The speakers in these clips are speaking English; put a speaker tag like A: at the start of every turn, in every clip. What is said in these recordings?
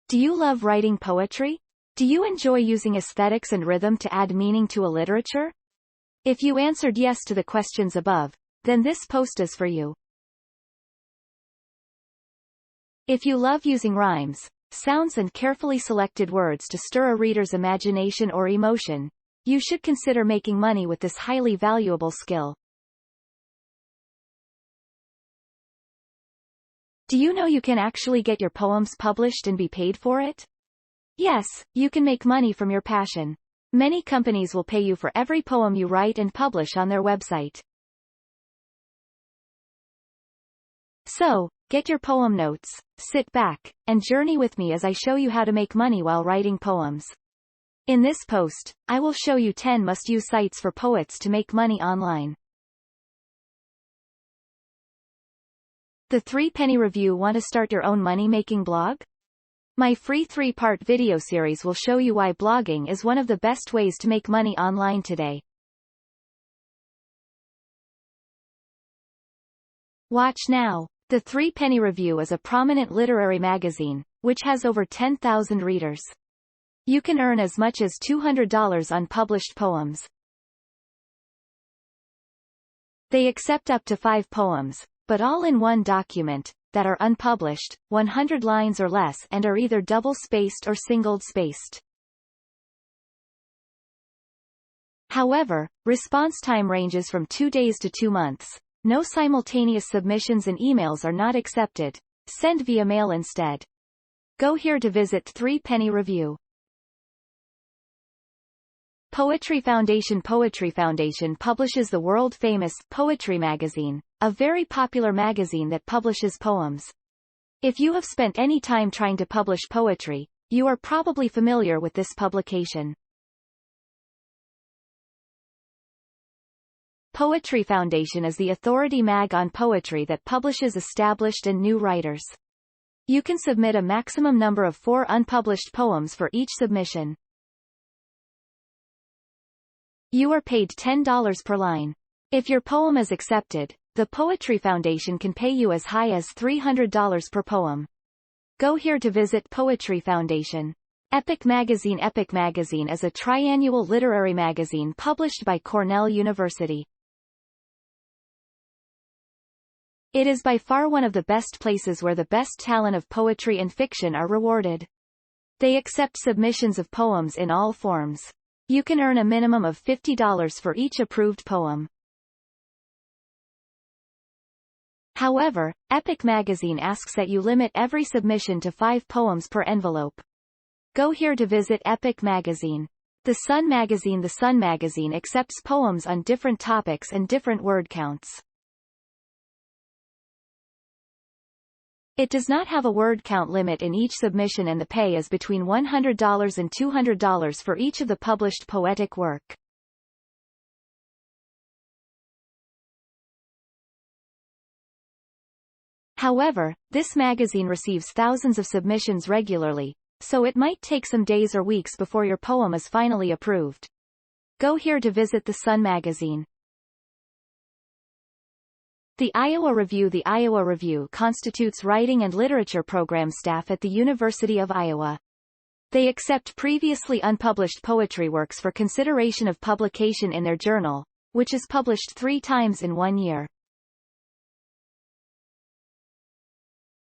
A: Do you love writing poetry? Do you enjoy using aesthetics and rhythm to add meaning to a literature? If you answered yes to the questions above, then this post is for you. If you love using rhymes, sounds and carefully selected words to stir a reader's imagination or emotion, you should consider making money with this highly valuable skill. Do you know you can actually get your poems published and be paid for it? Yes, you can make money from your passion. Many companies will pay you for every poem you write and publish on their website. So, get your poem notes, sit back, and journey with me as I show you how to make money while writing poems. In this post, I will show you 10 must-use sites for poets to make money online. The 3-Penny Review. Want to start your own money-making blog? My free 3-part video series will show you why blogging is one of the best ways to make money online today. Watch now. The 3-Penny Review is a prominent literary magazine, which has over 10,000 readers. You can earn as much as $200 on published poems. They accept up to 5 poems, but all in one document, that are unpublished, 100 lines or less, and are either double-spaced or single-spaced. However, response time ranges from 2 days to 2 months. No simultaneous submissions and emails are not accepted. Send via mail instead. Go here to visit 3-Penny Review. Poetry Foundation. Poetry Foundation publishes the world-famous Poetry Magazine, a very popular magazine that publishes poems. If you have spent any time trying to publish poetry, you are probably familiar with this publication. Poetry Foundation is the authority mag on poetry that publishes established and new writers. You can submit a maximum number of 4 unpublished poems for each submission. You are paid $10 per line. If your poem is accepted, the Poetry Foundation can pay you as high as $300 per poem. Go here to visit Poetry Foundation. Epic Magazine. Epic Magazine is a triannual literary magazine published by Cornell University. It is by far one of the best places where the best talent of poetry and fiction are rewarded. They accept submissions of poems in all forms. You can earn a minimum of $50 for each approved poem. However, Epic Magazine asks that you limit every submission to 5 poems per envelope. Go here to visit Epic Magazine. The Sun Magazine. The Sun Magazine accepts poems on different topics and different word counts. It does not have a word count limit in each submission, and the pay is between $100 and $200 for each of the published poetic work. However, this magazine receives thousands of submissions regularly, so it might take some days or weeks before your poem is finally approved. Go here to visit the Sun Magazine. The Iowa Review. The Iowa Review constitutes writing and literature program staff at the University of Iowa. They accept previously unpublished poetry works for consideration of publication in their journal, which is published 3 times in 1 year.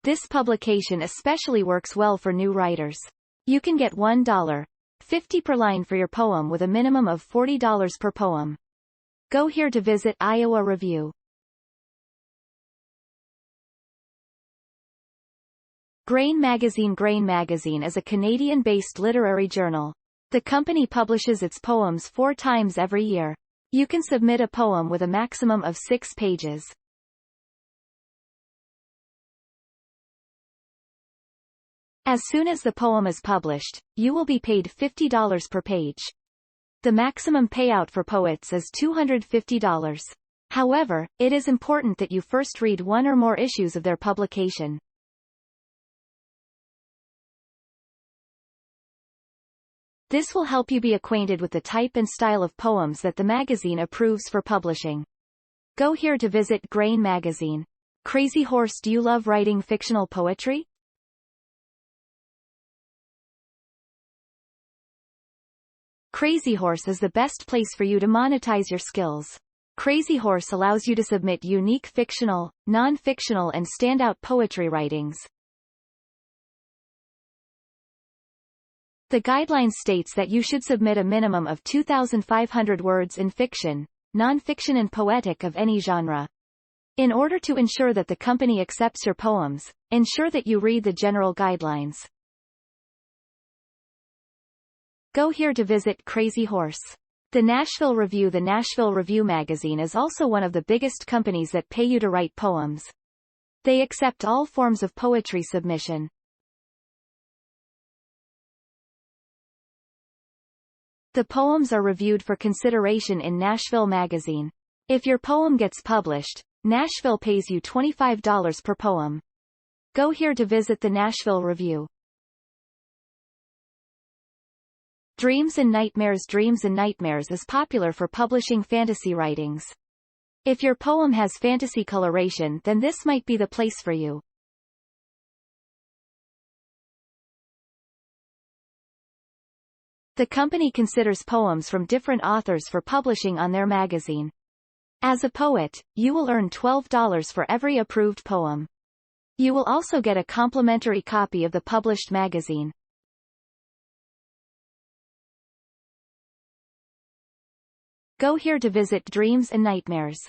A: This publication especially works well for new writers. You can get $1.50 per line for your poem with a minimum of $40 per poem. Go here to visit Iowa Review. Grain Magazine. Grain Magazine is a Canadian-based literary journal. The company publishes its poems 4 times every year. You can submit a poem with a maximum of 6 pages. As soon as the poem is published, you will be paid $50 per page. The maximum payout for poets is $250. However, it is important that you first read 1 or more issues of their publication. This will help you be acquainted with the type and style of poems that the magazine approves for publishing. Go here to visit Grain Magazine. Crazy Horse. Do you love writing fictional poetry? Crazy Horse is the best place for you to monetize your skills. Crazy Horse allows you to submit unique fictional, non-fictional and standout poetry writings. The guideline states that you should submit a minimum of 2,500 words in fiction, non-fiction and poetic of any genre. In order to ensure that the company accepts your poems, ensure that you read the general guidelines. Go here to visit Crazy Horse. The Nashville Review. The Nashville Review magazine is also one of the biggest companies that pay you to write poems. They accept all forms of poetry submission. The poems are reviewed for consideration in Nashville magazine. If your poem gets published, Nashville pays you $25 per poem. Go here to visit the Nashville Review. Dreams and Nightmares. Dreams and Nightmares is popular for publishing fantasy writings. If your poem has fantasy coloration, then this might be the place for you. The company considers poems from different authors for publishing on their magazine. As a poet, you will earn $12 for every approved poem. You will also get a complimentary copy of the published magazine. Go here to visit Dreams and Nightmares.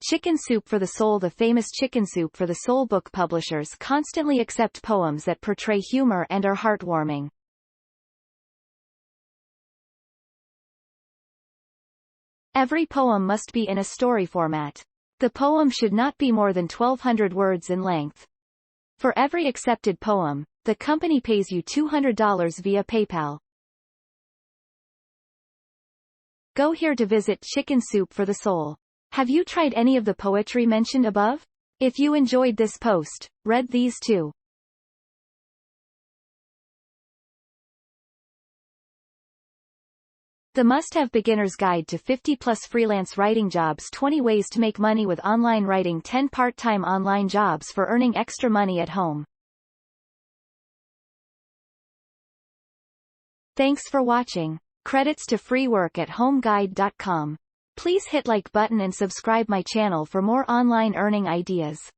A: Chicken Soup for the Soul. The famous Chicken Soup for the Soul book publishers constantly accept poems that portray humor and are heartwarming. Every poem must be in a story format. The poem should not be more than 1,200 words in length. For every accepted poem, the company pays you $200 via PayPal. Go here to visit Chicken Soup for the Soul. Have you tried any of the poetry mentioned above? If you enjoyed this post, read these too. The Must-Have Beginner's Guide to 50+ Freelance Writing Jobs. 20 Ways to Make Money with Online Writing. 10 Part-Time Online Jobs for Earning Extra Money at Home. Thanks for watching. Credits to freework@homeguide.com. Please hit like button and subscribe my channel for more online earning ideas.